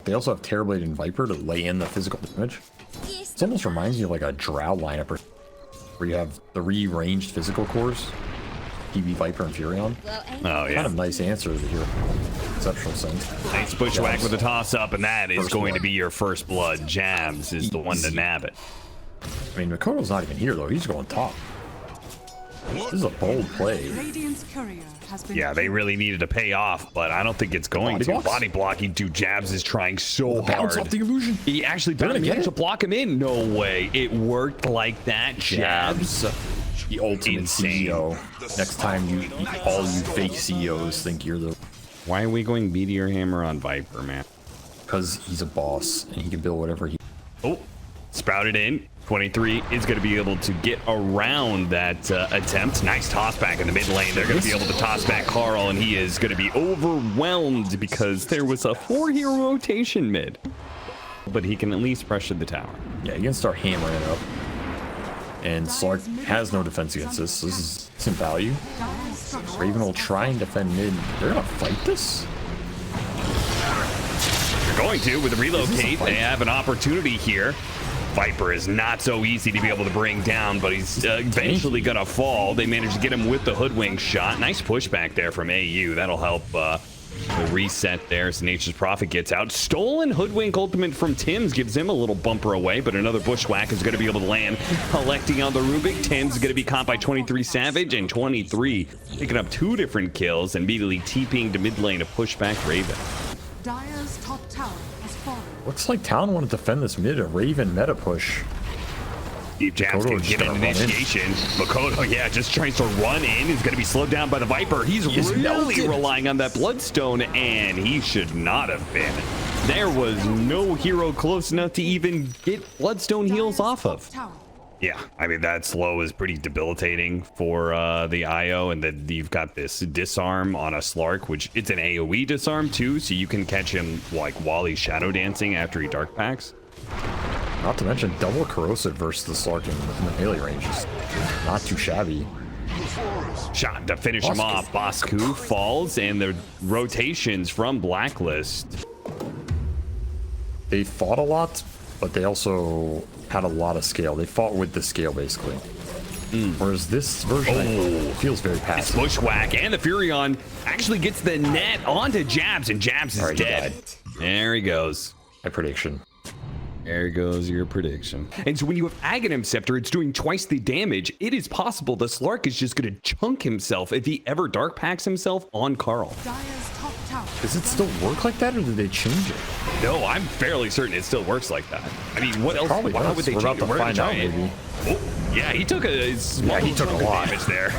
They also have Terrorblade and Viper to lay in the physical damage. It almost reminds me of like a Drow lineup where you have 3 ranged physical cores. PB, Viper, and Furion. Oh, yeah. Kind of nice answer to your exceptional sense. Nice bushwhack with a toss-up, and that is going to be your first blood. Jabz is the one to nab it. I mean, Mikoto's not even here, though. He's going top. This is a bold play. Yeah, they really needed to pay off, but I don't think it's going to. Body blocking, dude. Jabz is trying so Bounce hard. off the illusion. He actually managed to block him in. No way. It worked like that. Jabz. The ultimate CEO. Next time all you fake CEOs think you're the... Why are we going Meteor Hammer on Viper, man? Because he's a boss and he can build whatever he... Oh, sprouted in. 23 is going to be able to get around that attempt. Nice toss back in the mid lane. They're going to be able to toss back Karl, and he is going to be overwhelmed because there was a 4-hero rotation mid. But he can at least pressure the tower. Yeah, he can start hammering it up. And Slark has no defense against this. This is some value. Raven will try and defend mid. They're gonna fight this? They're going to with the relocate. They have an opportunity here. Viper is not so easy to be able to bring down, but he's eventually gonna fall. They managed to get him with the hoodwink shot. Nice pushback there from eyyou. That'll help the reset there as Nature's Prophet gets out. Stolen hoodwink ultimate from Tim's gives him a little bumper away, but another bushwhack is going to be able to land. Collecting on the Rubik. Tim's going to be caught by 23 Savage, and 23 picking up 2 different kills and immediately TPing to mid lane to push back Raven. Dire's top tower has fallen. Looks like Talon want to defend this mid. A Raven meta push. If Jabz can get an initiation, Mikoto, yeah, just tries to run in. He's going to be slowed down by the Viper. He's really relying on that Bloodstone, and he should not have been. There was no hero close enough to even get Bloodstone heals off of. Yeah, I mean, that slow is pretty debilitating for the eyyou, and then you've got this disarm on a Slark, which it's an AoE disarm too, so you can catch him like while he's shadow dancing after he dark packs. Not to mention double corrosive versus the Slark in the melee range is not too shabby. Shot to finish him off. Bosku falls, and the rotations from Blacklist. They fought a lot, but they also had a lot of scale. They fought with the scale, basically. Whereas this version feels very passive. It's bushwhack, and the Furion actually gets the net onto Jabz, and Jabz is dead. There he goes. My prediction. There goes your prediction. And so when you have Aghanim Scepter, it's doing twice the damage. It is possible the Slark is just going to chunk himself if he ever dark packs himself on Karl. Does it still work like that, or did they change it? No, I'm fairly certain it still works like that. I mean, what else? Probably Why does. would they We're change about to find out, maybe. Oh, yeah, he took a small he took a lot damage there.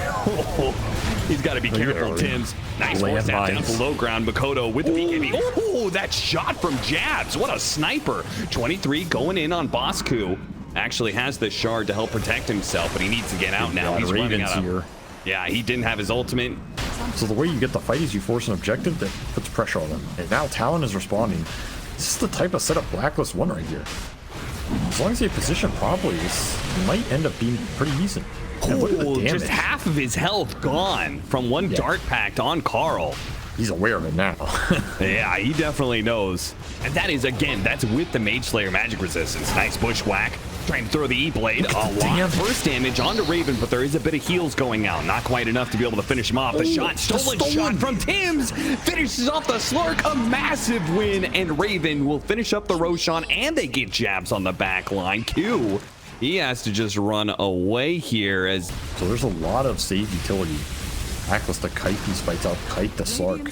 He's got to be careful, Tim's. Nice force snap down below ground. Mikoto with the BKB. Oh, that shot from Jabz. What a sniper. 23 going in on Bosku. Actually has the shard to help protect himself, but he needs to get out now. He's running out of... Yeah, he didn't have his ultimate. So the way you get the fight is you force an objective that puts pressure on them. And now Talon is responding. This is the type of setup Blacklist won right here. As long as they position properly, this might end up being pretty decent. Oh, just half of his health gone from one dart pact on Karl. He's aware of it now. Yeah, he definitely knows. And that is, again, that's with the Mage Slayer magic resistance. Nice bushwhack. Trying to throw the E-Blade. A lot of burst damage onto Raven, but there is a bit of heals going out. Not quite enough to be able to finish him off. The shot, stolen shot from Tim's, finishes off the Slark. A massive win, and Raven will finish up the Roshan, and they get Jabz on the back line. Q, he has to just run away here. As so there's a lot of save utility. Blacklist to kite these fights out, kite the Slark.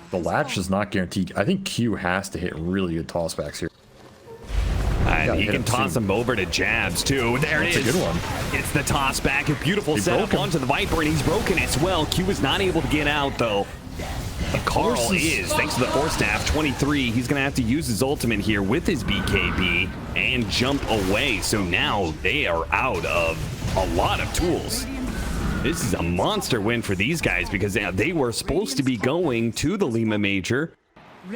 The latch is not guaranteed. I think Q has to hit really good tossbacks here. And he can toss him over to Jabz too. There it is. That's a good one. It's the toss back. A beautiful setup onto the Viper, and he's broken as well. Q is not able to get out though. But Karl is, thanks to the force staff, 23. He's going to have to use his ultimate here with his BKB and jump away. So now they are out of a lot of tools. This is a monster win for these guys because they were supposed to be going to the Lima Major.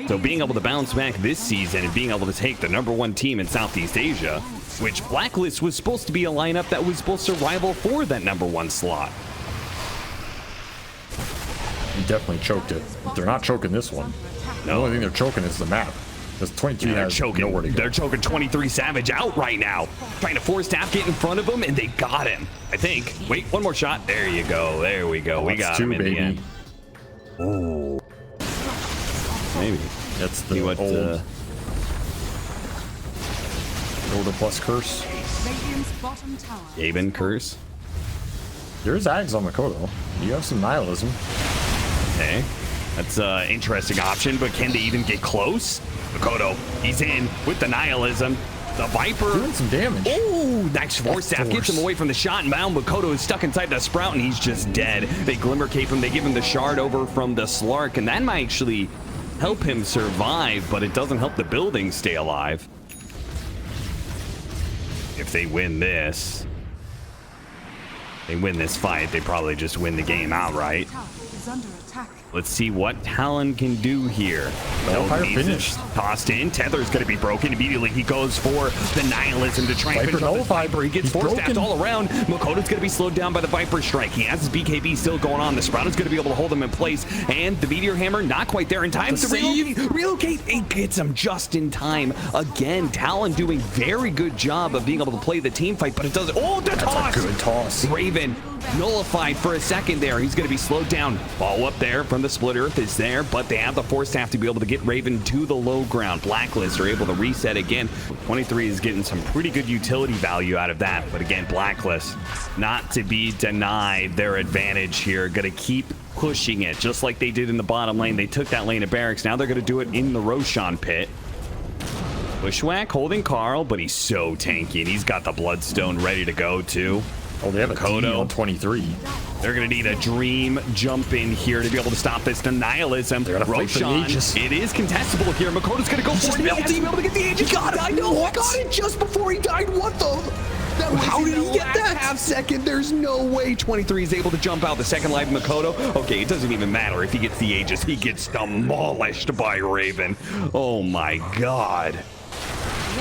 So being able to bounce back this season and being able to take the #1 team in Southeast Asia, which Blacklist was supposed to be a lineup that was supposed to rival for that #1 slot. He definitely choked it. They're not choking this one. The only thing they're choking is the map. Because 23 They're has choking. nowhere to go. They're choking 23 Savage out right now. Trying to force staff get in front of him, and they got him. I think. Wait, one more shot. There you go. There we go. We got him in the end. Ooh. Maybe. That's the what, old Dota plus curse. Radiant's bottom tower. Gaben curse. There's Ags on Mikoto. You have some nihilism. Okay. That's an interesting option, but can they even get close? Mikoto, he's in with the nihilism. The Viper Doing some damage. Ooh, nice force staff gets him away from the shot, and now Mikoto is stuck inside the Sprout, and he's just dead. They glimmer cape him. They give him the shard over from the Slark, and that might actually help him survive, but it doesn't help the building stay alive. If they win this, fight, they probably just win the game outright. Tower is under attack. Let's see what Talon can do here. Hellfire He's finish. Tossed in. Tether's going to be broken. Immediately he goes for the nihilism to try and Viper finish off this nullified. Viper. He gets He's force staffed broken. all around. Makoto's going to be slowed down by the Viper strike. He has his BKB still going on. The Sprout is going to be able to hold him in place. And the Meteor Hammer not quite there in time to relocate. It gets him just in time. Again, Talon doing very good job of being able to play the team fight, but it doesn't. Oh, the toss! That's a good toss. Raven nullified for a second there. He's going to be slowed down. Follow up there from the Split Earth is there, but they have the force staff to be able to get Raven to the low ground. Blacklist are able to reset again. 23 is getting some pretty good utility value out of that, but again, Blacklist not to be denied their advantage here. Going to keep pushing it just like they did in the bottom lane. They took that lane of barracks. Now they're going to do it in the Roshan pit. Bushwhack holding Karl, but he's so tanky, and he's got the Bloodstone ready to go too. Oh, they have a Mikoto. T on 23. They're going to need a dream jump in here to be able to stop this nihilism. They're gonna fight for the Roshan, Aegis. it is contestable here. Makoto's going to go for it. He has to be able to get the Aegis. Got it. I know. What? Got it just before he died. What the? How did he get that? Half second. There's no way 23 is able to jump out the second life of Mikoto. Okay, it doesn't even matter if he gets the Aegis. He gets demolished by Raven. Oh my God.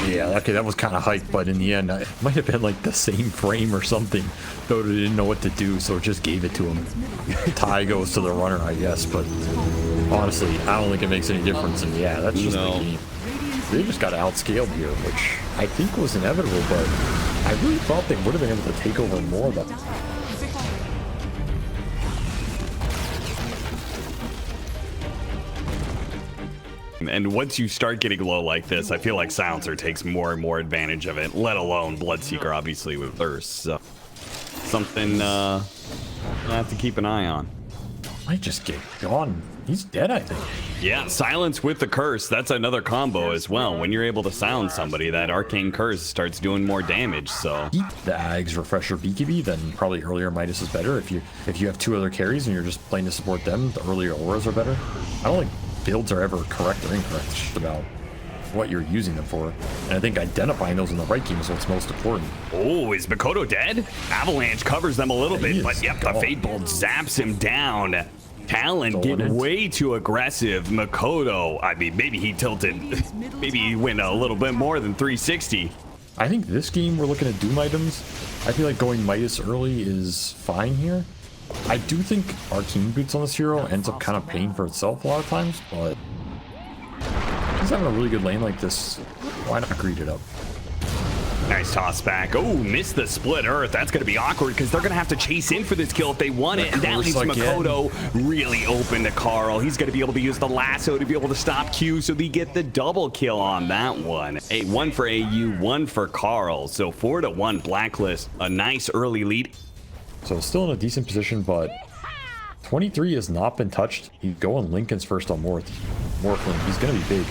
Yeah, okay, that was kind of hype, but in the end, it might have been like the same frame or something. Dota didn't know what to do, so it just gave it to him. Tie goes to the runner, I guess, but honestly, I don't think it makes any difference. And yeah, that's just the game. They just got outscaled here, which I think was inevitable, but I really thought they would have been able to take over more of them. And once you start getting low like this, I feel like Silencer takes more and more advantage of it, let alone Bloodseeker, obviously, with Thirst. So, something I have to keep an eye on. Might just get gone. He's dead, I think. Yeah, Silence with the Curse. That's another combo as well. When you're able to silence somebody, that Arcane Curse starts doing more damage, so... Keep the Ags Refresher BKB, then probably earlier Midas is better. If you have two other carries and you're just playing to support them, the earlier auras are better. I don't think builds are ever correct or incorrect. It's just about what you're using them for. And I think identifying those in the right game is what's most important. Oh, is Mikoto dead? Avalanche covers them a little bit, but yep, the Fate Bolt zaps him down. Talon get way too aggressive. Mikoto, I mean, maybe he tilted. Maybe he went a little bit more than 360. I think this game we're looking at Doom items. I feel like going Midas early is fine here. I do think Arcane Boots on this hero ends up kind of paying for itself a lot of times, but he's having a really good lane like this. Why not greed it up? Nice toss back. Oh, missed the Split Earth. That's going to be awkward because they're going to have to chase in for this kill if they want it. And that leaves Mikoto really open to Karl. He's going to be able to use the lasso to be able to stop Q, so they get the double kill on that one. One for eyyou, one for Karl. So 4-1 Blacklist. A nice early lead. So still in a decent position, but 23 has not been touched. He's going Lincoln's first on Morphlin. He's going to be big.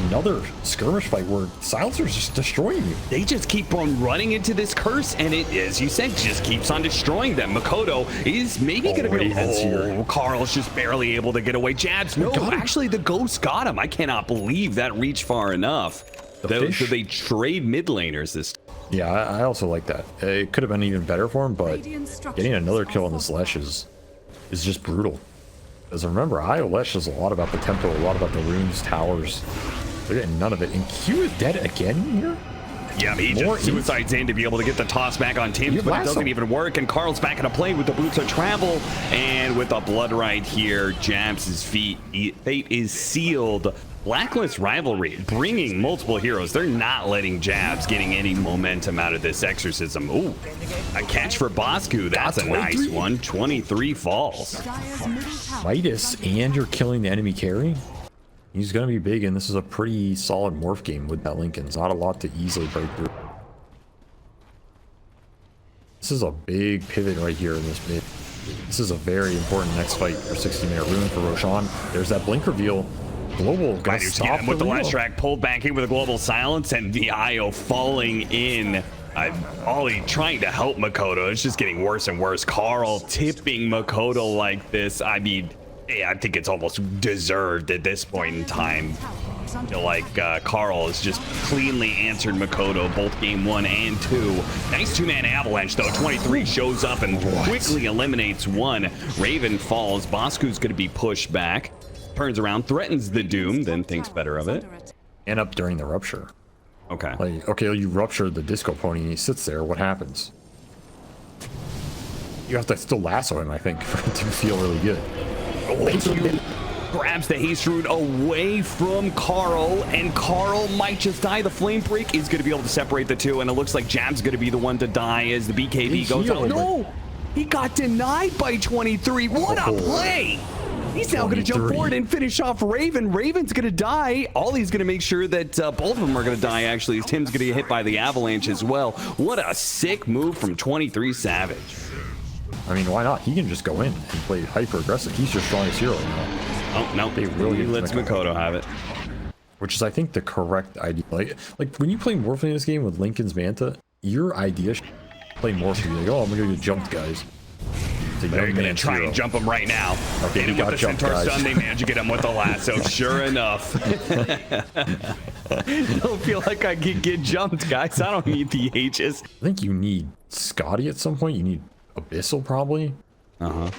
Another skirmish fight where Silencer's just destroying you. They just keep on running into this curse, and it, as you said, just keeps on destroying them. Mikoto is maybe going to be here. Karl's just barely able to get away. Jabz, no, actually the ghost got him. I cannot believe that reached far enough. So they trade mid laners this time. Yeah, I also like that. It could have been even better for him, but getting another kill on this Lesh is just brutal. Because remember, eyyou Lesh is a lot about the tempo, a lot about the runes, towers. They're getting none of it. And Q is dead again here? Yeah, he just suicides in to be able to get the toss back on Tim, but it doesn't even work. And Karl's back into play with the Boots of Travel. And with the Blood right here, Jabz' fate is sealed Blacklist Rivalry bringing multiple heroes. They're not letting Jabz getting any momentum out of this exorcism. Ooh, a catch for Bosku. That's a nice one. 23 falls. Dire's middle tower Midas, and you're killing the enemy carry. He's going to be big, and this is a pretty solid morph game with that Lincoln. There's not a lot to easily break through. This is a big pivot right here in this mid. This is a very important next fight for 60-minute rune for Roshan. There's that blink reveal. Global got stopped with the last track, pulled back in with a global silence, and the eyyou falling in. Ollie trying to help Mikoto. It's just getting worse and worse. Karl tipping Mikoto like this. I mean, yeah, I think it's almost deserved at this point in time. I feel like Karl has just cleanly answered Mikoto both game 1 and 2. Nice two-man avalanche though. 23 shows up and quickly eliminates one. Raven falls. Bosku's going to be pushed back. Turns around, threatens the Doom, then thinks better of it. And up during the rupture. Okay. Like, okay, you rupture the disco pony and he sits there. What happens? You have to still lasso him, I think, for it to feel really good. eyyou grabs the haste rune away from Karl, and Karl might just die. The flame break is going to be able to separate the two, and it looks like Jabz is going to be the one to die as the BKB goes out. No! He got denied by 23. What a play! He's now going to jump forward and finish off Raven. Raven's going to die. Ollie's going to make sure that both of them are going to die, actually, as Tim's going to get hit by the avalanche as well. What a sick move from 23 Savage. I mean, why not? He can just go in and play hyper aggressive. He's your strongest hero now. Oh, no. They really lets Mikoto have it. Which is, I think, the correct idea. Like when you play Morphin in this game with Lincoln's Manta, your idea should play Morphin. Like, oh, I'm going to get jumped, guys. They're going to try and jump him right now. Okay, get him with the Centaur stun. They manage to get him with the lasso. Sure enough. Don't feel like I can get jumped, guys. I don't need the H's. I think you need Scotty at some point. You need Abyssal, probably. Uh-huh.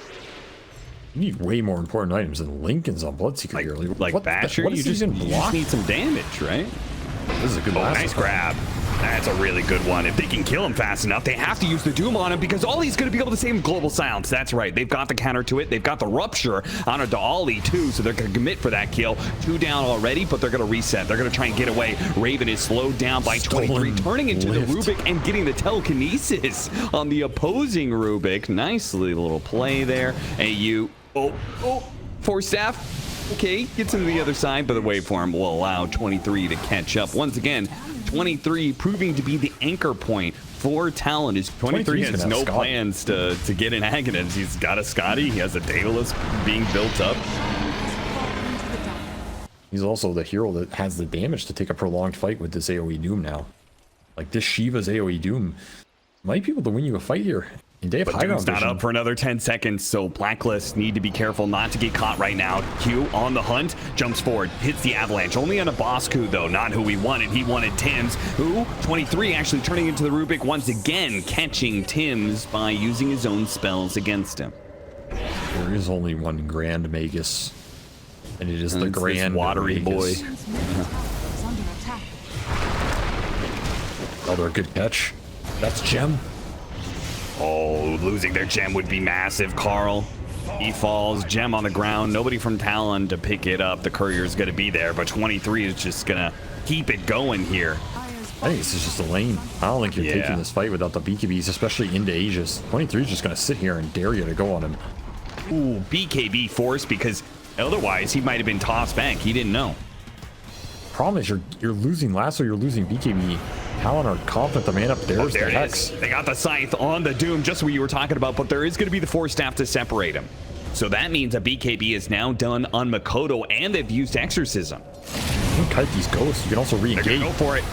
You need way more important items than Lincoln's on Bloodseeker here. Like Basher, you just need some damage, right? This is a good nice grab. That's a really good one. If they can kill him fast enough, they have to use the Doom on him because Ollie's going to be able to save him global silence. That's right. They've got the counter to it. They've got the rupture on a Ollie too, so they're going to commit for that kill. 2 down already, but they're going to reset. They're going to try and get away. Raven is slowed down by 23, turning into the Rubik and getting the telekinesis on the opposing Rubik. Nicely little play there. eyyou. Force staff. Okay, gets into the other side, but the waveform will allow 23 to catch up. Once again, 23 proving to be the anchor point for Talon. Is 23 has no plans to get in Aghanim's. He's got a Scotty. He has a Daedalus being built up. He's also the hero that has the damage to take a prolonged fight with this AoE Doom now. Like, this Shiva's AoE Doom might be able to win you a fight here. And they have high ground vision. Not up for another 10 seconds, so Blacklist need to be careful not to get caught right now. Q on the hunt, jumps forward, hits the avalanche. Only on a Bosku, though, not who he wanted. He wanted Tim's, who, 23, actually turning into the Rubik once again, catching Tim's by using his own spells against him. There is only one Grand Magus, and it is the Grand Watery Magus. Boy. Another good catch. That's Gem. Oh, losing their gem would be massive. Karl, he falls. Gem on the ground. Nobody from Talon to pick it up. The courier's going to be there, but 23 is just going to keep it going here. I think this is just a lane. I don't think you're taking this fight without the BKBs, especially into Aegis. 23 is just going to sit here and dare you to go on him. Ooh, BKB force, because otherwise he might have been tossed back. He didn't know. Problem is you're losing lasso, you're losing BKB. Talon are confident the man up there's the Hex. They got the Scythe on the Doom, just what you were talking about, but there is going to be the Force Staff to separate him. So that means a BKB is now done on Mikoto, and they've used Exorcism. You can kite these ghosts. You can also re-engage. They're going to go for it.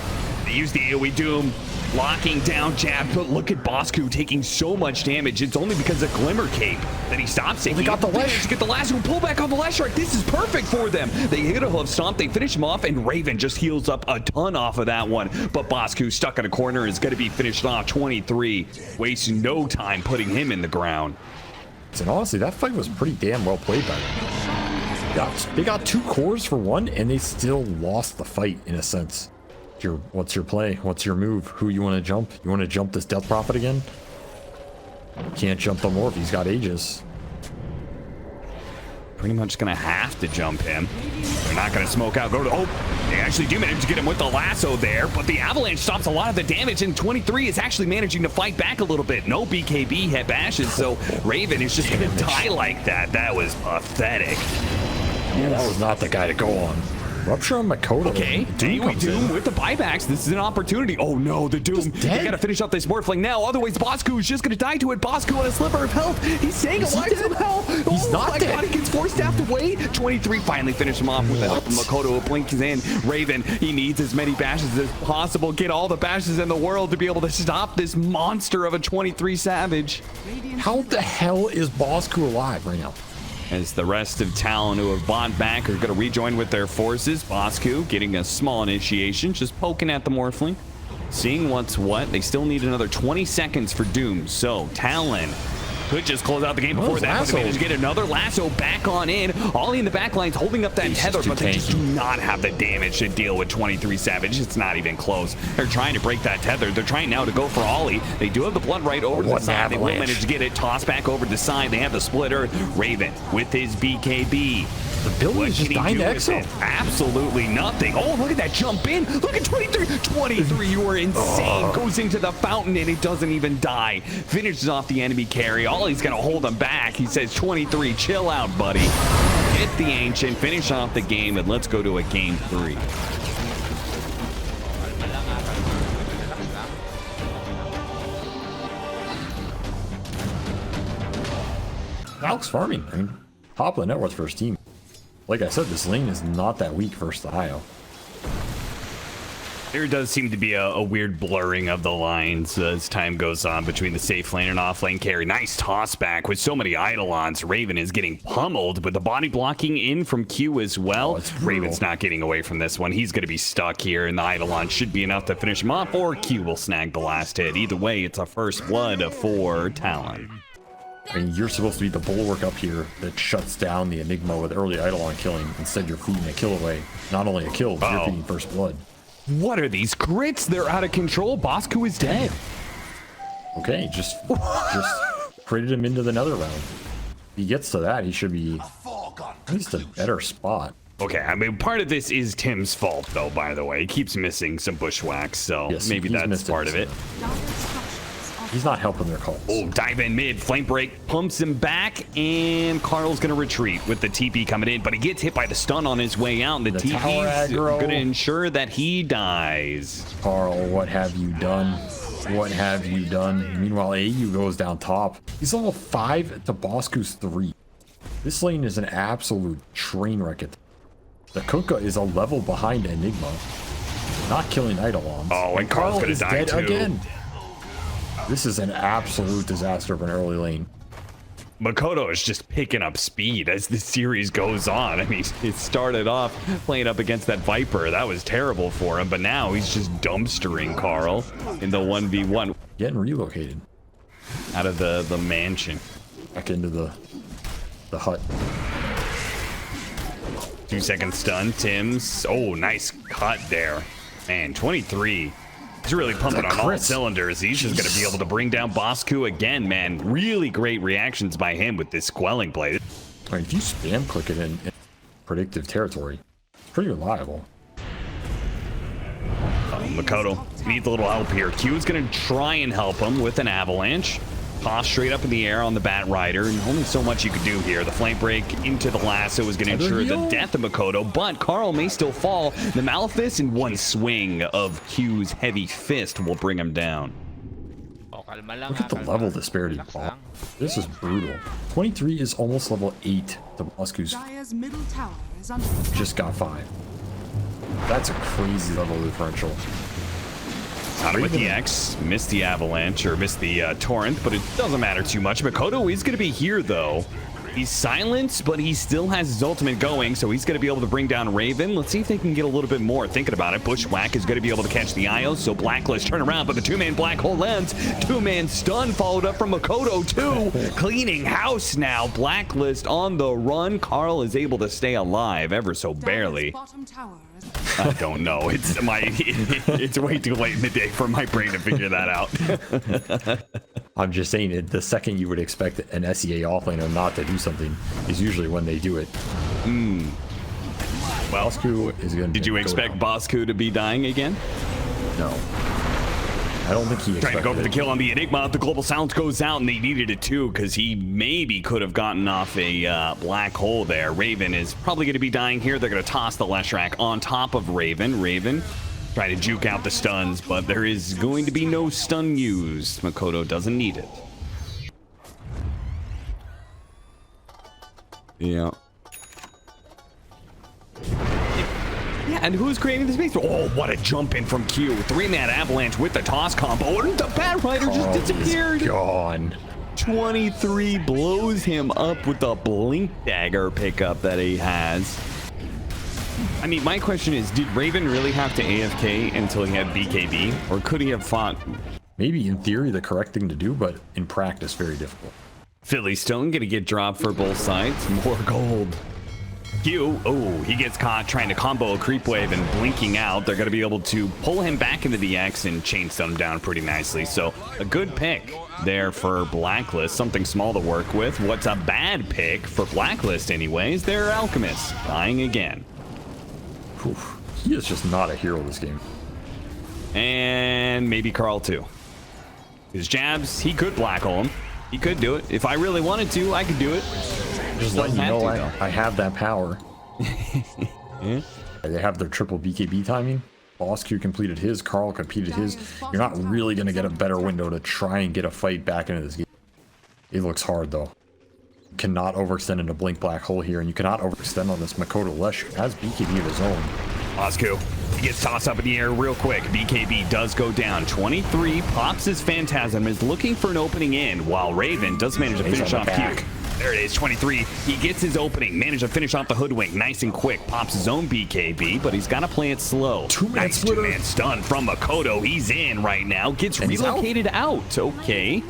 They use the AoE Doom, locking down Jabz, but look at Bosku taking so much damage. It's only because of Glimmer Cape that he stops taking. They got the Lash. Get the last one, pull back on the Lash Strike. This is perfect for them. They hit a hoof stomp, they finish him off, and Raven just heals up a ton off of that one. But Bosku stuck in a corner is going to be finished off. 23 wastes no time putting him in the ground. And honestly, that fight was pretty damn well played by them. They got 2 cores for 1, and they still lost the fight in a sense. What's your play? What's your move? Who you want to jump? You want to jump this Death Prophet again? Can't jump the Morph. He's got Aegis. Pretty much gonna have to jump him. They're not going to smoke out. Oh, they actually do manage to get him with the lasso there, but the avalanche stops a lot of the damage, and 23 is actually managing to fight back a little bit. No BKB hit bashes, so Raven is just going to die like that. That was pathetic. Yeah, that was not the guy to go on. Rupture on Mikoto. Okay, Doom with the buybacks. This is an opportunity. Oh no, the Doom. They gotta finish up this Morphling now. Otherwise, Bosku is just gonna die to it. Bosku on a sliver of health. He's staying alive somehow. He's not dead. God, he gets force staffed away. 23 finally finished him off with the help of Mikoto. Blink is in. Raven, he needs as many bashes as possible. Get all the bashes in the world to be able to stop this monster of a 23 Savage. How the hell is Bosku alive right now? As the rest of Talon who have bought back are going to rejoin with their forces. Bosku getting a small initiation, just poking at the Morphling, seeing what's what. They still need another 20 seconds for Doom. So Talon could just close out the game before that, but they managed to get another lasso back on in. Ollie in the back lines holding up that tether, but they just do not have the damage to deal with 23 Savage. It's not even close. They're trying to break that tether. They're trying now to go for Ollie. They do have the blood right over to the side. They will manage to get it. Toss back over to the side. They have the splitter. Raven with his BKB. The building is just dying to exo. Absolutely nothing. Oh, look at that jump in. Look at 23. 23, you are insane. Goes into the fountain and it doesn't even die. Finishes off the enemy carry. Ollie's going to hold him back. He says, 23, chill out, buddy. Get the Ancient, finish off the game, and let's go to a game 3. Alex farming. I mean, top of the net worth for his team. Like I said, this lane is not that weak versus the IO. There does seem to be a weird blurring of the lines as time goes on between the safe lane and off lane carry. Nice toss back with so many Eidolons. Raven is getting pummeled with the body blocking in from Q as well. Raven's not getting away from this one. He's going to be stuck here, and the Eidolon should be enough to finish him off, or Q will snag the last hit. Either way, it's a first blood for Talon. I mean, you're supposed to be the bulwark up here that shuts down the Enigma with early Eidolon killing. Instead, you're feeding a kill away. Not only a kill, but you're feeding first blood. What are these crits? They're out of control. Bosku is dead. Okay, just critted him into the nether round. If he gets to that, he should be at least a better spot. Okay, I mean, part of this is Tim's fault, though, by the way. He keeps missing some bushwhacks, so yes, maybe that's part of it. He's not helping their calls. Oh, dive in mid, flame break, pumps him back, and Karl's gonna retreat with the TP coming in, but he gets hit by the stun on his way out, and the TP's gonna ensure that he dies. Karl, what have you done? What have you done? Meanwhile, eyyou goes down top. He's level 5 to Bosku's 3. This lane is an absolute train wreck. The Kuka is a level behind Enigma, not killing Eidolons. Oh, and Karl's gonna die too. Again. This is an absolute disaster of an early lane. Mikoto is just picking up speed as the series goes on. I mean, it started off playing up against that Viper. That was terrible for him, but now he's just dumpstering Karl in the 1v1. Getting relocated. Out of the mansion. Back into the hut. 2-second stun, Tim's. Oh, nice cut there. Man, 23. He's really pumping on all cylinders. He's just going to be able to bring down Bosku again, man. Really great reactions by him with this quelling play. I mean, if you spam click it in predictive territory, it's pretty reliable. Mikoto needs a little help here. Q is going to try and help him with an avalanche. Toss straight up in the air on the Bat Rider, and only so much you could do here. The flame break into the lasso is going to ensure the death of Mikoto, but Karl may still fall. The Malefice in one swing of Q's heavy fist will bring him down. Look at the level disparity. This is brutal. 23 is almost level 8 to Bosku's. Just got 5. That's a crazy level differential. Got him with the X, missed the avalanche, or missed the torrent, but it doesn't matter too much. Mikoto is going to be here, though. He's silenced, but he still has his ultimate going, so he's going to be able to bring down Raven. Let's see if they can get a little bit more. Thinking about it, Bushwhack is going to be able to catch the IO, so Blacklist turn around, but the two-man black hole lands. Two-man stun followed up from Mikoto, too. Cleaning house now. Blacklist on the run. Karl is able to stay alive, ever so barely. I don't know. It's way too late in the day for my brain to figure that out. I'm just saying it. The second you would expect an SEA offlaner not to do something is usually when they do it. Well, Bosku is going to. did you expect Bosku to be dying again? No. I don't think he expected Trying to go for the it. kill on the Enigma. The global silence goes out, and they needed it too, because he maybe could have gotten off a black hole there. Raven is probably going to be dying here. They're going to toss the Leshrac on top of Raven. Raven trying to juke out the stuns, but there is going to be no stun used. Mikoto doesn't need it. Yeah. Yeah, and who's creating the space? Oh, what a jump in from Q. 3-man avalanche with the toss combo. And the Bat Rider just disappeared. Gone. 23 blows him up with the blink dagger pickup that he has. I mean, my question is, did Raven really have to AFK until he had BKB? Or could he have fought? Maybe in theory the correct thing to do, but in practice very difficult. Philly Stone gonna get dropped for both sides. More gold. Q, oh, he gets caught trying to combo a creep wave and blinking out. They're going to be able to pull him back into the X and chain stun him down pretty nicely. So a good pick there for Blacklist. Something small to work with. What's a bad pick for Blacklist anyways? They're Alchemists dying again. Whew. He is just not a hero this game. And maybe Karl too. His Jabz, he could black hole him. He could do it. If I really wanted to, I could do it. Just letting you know I have that power. Yeah. They have their triple BKB timing. Bosku completed his, Karl completed his. You're not really going to get a better window to try and get a fight back into this game. It looks hard though. You cannot overextend into Blink Black Hole here, and you cannot overextend on this Mikoto Lesh, who has BKB of his own. Bosku, he gets tossed up in the air real quick. BKB does go down. 23 pops his Phantasm, is looking for an opening in, while Raven does manage to finish off Q. There it is, 23. He gets his opening, managed to finish off the Hoodwink nice and quick. Pops his own BKB, but he's got to play it slow. Nice two-man stun from Mikoto. He's in right now. Gets relocated out. Okay.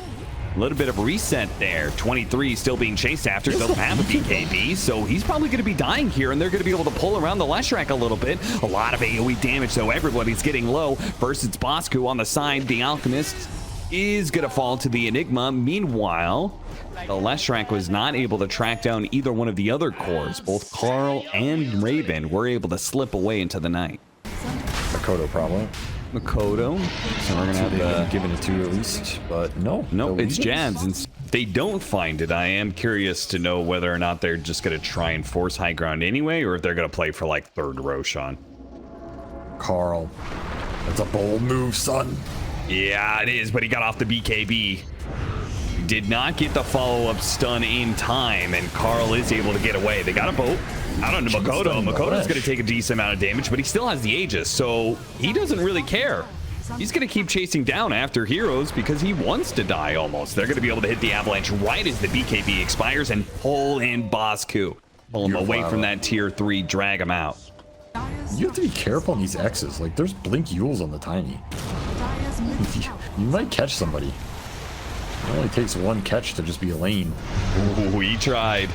A little bit of reset there. 23 still being chased after. Doesn't have a BKB, so he's probably going to be dying here, and they're going to be able to pull around the Leshrac a little bit. A lot of AoE damage, though. Everybody's getting low. First, it's Bosku on the side. The Alchemist is going to fall to the Enigma. Meanwhile, the Leshrac was not able to track down either one of the other cores. Both Karl and Raven were able to slip away into the night. Mikoto probably. Mikoto. So we're gonna have given it to at least, but no. No, it's Jabz. And if they don't find it, I am curious to know whether or not they're just gonna try and force high ground anyway, or if they're gonna play for like third Roshan. Karl. That's a bold move, son. Yeah, it is, but he got off the BKB. Did not get the follow-up stun in time, and Karl is able to get away. They got a boat out onto Mikoto. Mikoto's going to take a decent amount of damage, but he still has the Aegis, so he doesn't really care. He's going to keep chasing down after heroes because he wants to die almost. They're going to be able to hit the avalanche right as the BKB expires and pull in Bosku. Pull him away from that tier 3, drag him out. You have to be careful on these X's. Like, there's blink Yules on the tiny. You might catch somebody. It only takes one catch to just be a lane. Ooh, he tried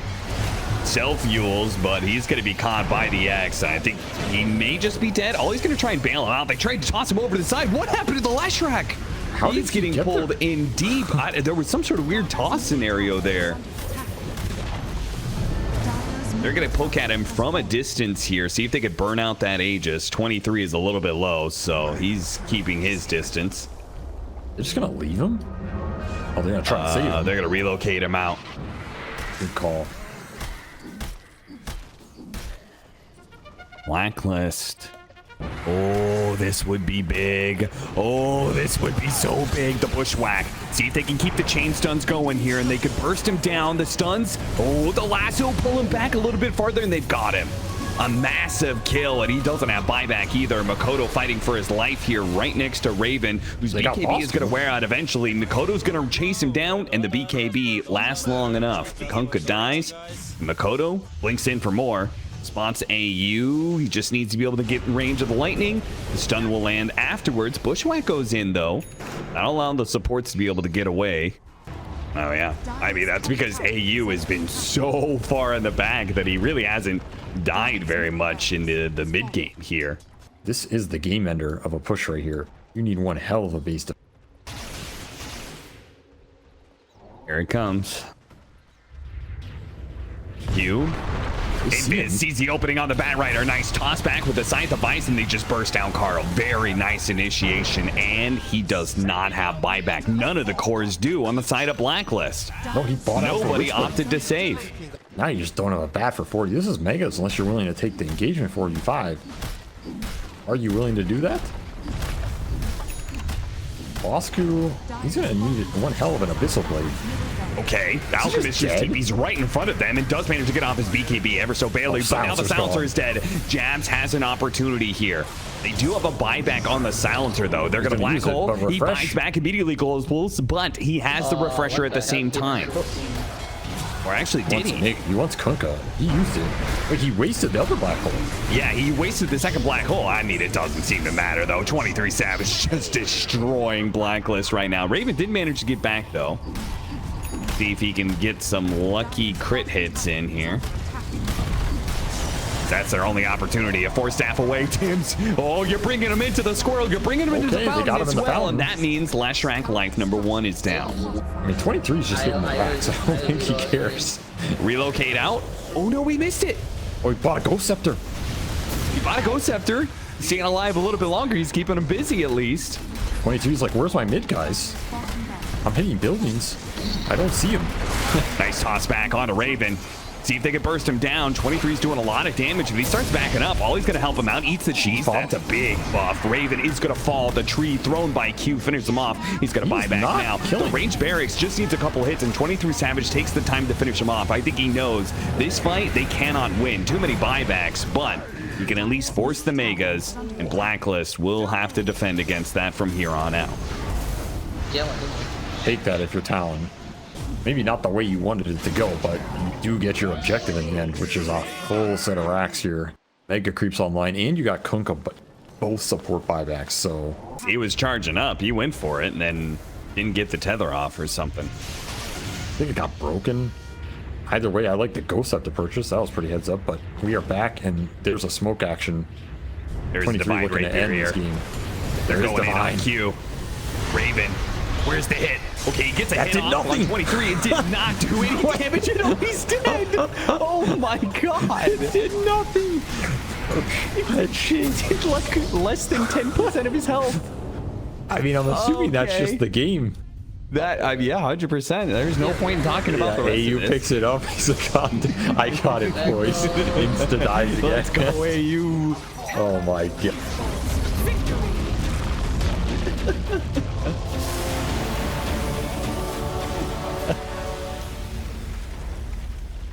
self-Yules, but he's going to be caught by the X. I think he may just be dead. Oh, he's going to try and bail him out. They tried to toss him over to the side. What happened to the Leshrac? How He's getting pulled in deep. There was some sort of weird toss scenario there. They're going to poke at him from a distance here, see if they could burn out that Aegis. 23 is a little bit low, so he's keeping his distance. They're just going to leave him? Oh, they're going to try and save him. They're going to relocate him out. Good call. Blacklist. Oh, this would be big. Oh, this would be so big. The bushwhack. See if they can keep the chain stuns going here, and they could burst him down. The stuns. Oh, the lasso pull him back a little bit farther, and they've got him. A massive kill, and he doesn't have buyback either. Mikoto fighting for his life here right next to Raven, whose BKB is going to wear out eventually. Mikoto's going to chase him down, and the BKB lasts long enough. The Kunkka dies. Mikoto blinks in for more. Spots eyyou. He just needs to be able to get in range of the lightning. The stun will land afterwards. Bushwhack goes in, though. That'll allow the supports to be able to get away. Oh, yeah. I mean, that's because eyyou has been so far in the back that he really hasn't died very much in the mid game here. This is the game ender of a push right here. You need one hell of a base to... Here it comes. Q. Invis sees the opening on the Bat Rider. Nice toss back with the Scythe of Ice, and they just burst down Karl. Very nice initiation, and he does not have buyback. None of the cores do on the side of Blacklist. No, he bought out for Nobody Witchblade. opted to save. Now you just don't have a bat for 40. This is megas unless you're willing to take the engagement 45. Are you willing to do that? Bosku, he's gonna need one hell of an Abyssal Blade. Okay, the Alchemist just TP's right in front of them and does manage to get off his BKB ever so barely, but now the Silencer is dead. Jabz has an opportunity here. They do have a buyback on the Silencer, though. They're going to Black Hole. He buys back immediately, goes, but he has the Refresher at the same time. Or actually, did he? He wants Kunkka. He used it. Like, he wasted the other Black Hole. Yeah, he wasted the second Black Hole. I mean, it doesn't seem to matter, though. 23 Savage just destroying Blacklist right now. Raven did manage to get back, though. See if he can get some lucky crit hits in here. That's their only opportunity. A 4-staff away, Tims. Oh, you're bringing him into the squirrel. You're bringing him into the fountain as well. And that means Lashrak life number 1 is down. I mean, 23 is just hitting the back, so I don't think he cares. Relocate out. Oh, no, we missed it. Oh, he bought a Ghost Scepter. He bought a Ghost Scepter. Staying alive a little bit longer. He's keeping him busy at least. 23 is like, where's my mid guys? I'm hitting buildings. I don't see him. Nice toss back onto Raven. See if they can burst him down. 23's doing a lot of damage, but he starts backing up. All he's going to help him out. Eats the cheese. That's a big buff. Raven is going to fall. The tree thrown by Q finishes him off. He's going to buy back now. The range barracks just needs a couple hits, and 23 Savage takes the time to finish him off. I think he knows this fight they cannot win. Too many buybacks, but he can at least force the Megas, and Blacklist will have to defend against that from here on out. Take that if you're Talon. Maybe not the way you wanted it to go, but you do get your objective in the end, which is a full set of racks here. Mega creeps online, and you got Kunkka, but both support buybacks, so... He was charging up. He went for it, and then didn't get the tether off or something. I think it got broken. Either way, I like the Ghost Scepter purchase. That was pretty heads up, but we are back, and there's a smoke action. There's the Divine right here. They're going in on Q. Raven. Where's the hit? Okay, he gets a hit off on 23. It did not do any damage at all. He's dead. Oh my god. It did nothing. That shit did like less than 10% of his health. I mean, I'm assuming that's just the game. That, yeah, 100%. There's no point in talking about the rest eyyou of this. picks it up. He's like, God, I got it, boys. Insta dies again. Let's go, eyyou. Oh my god.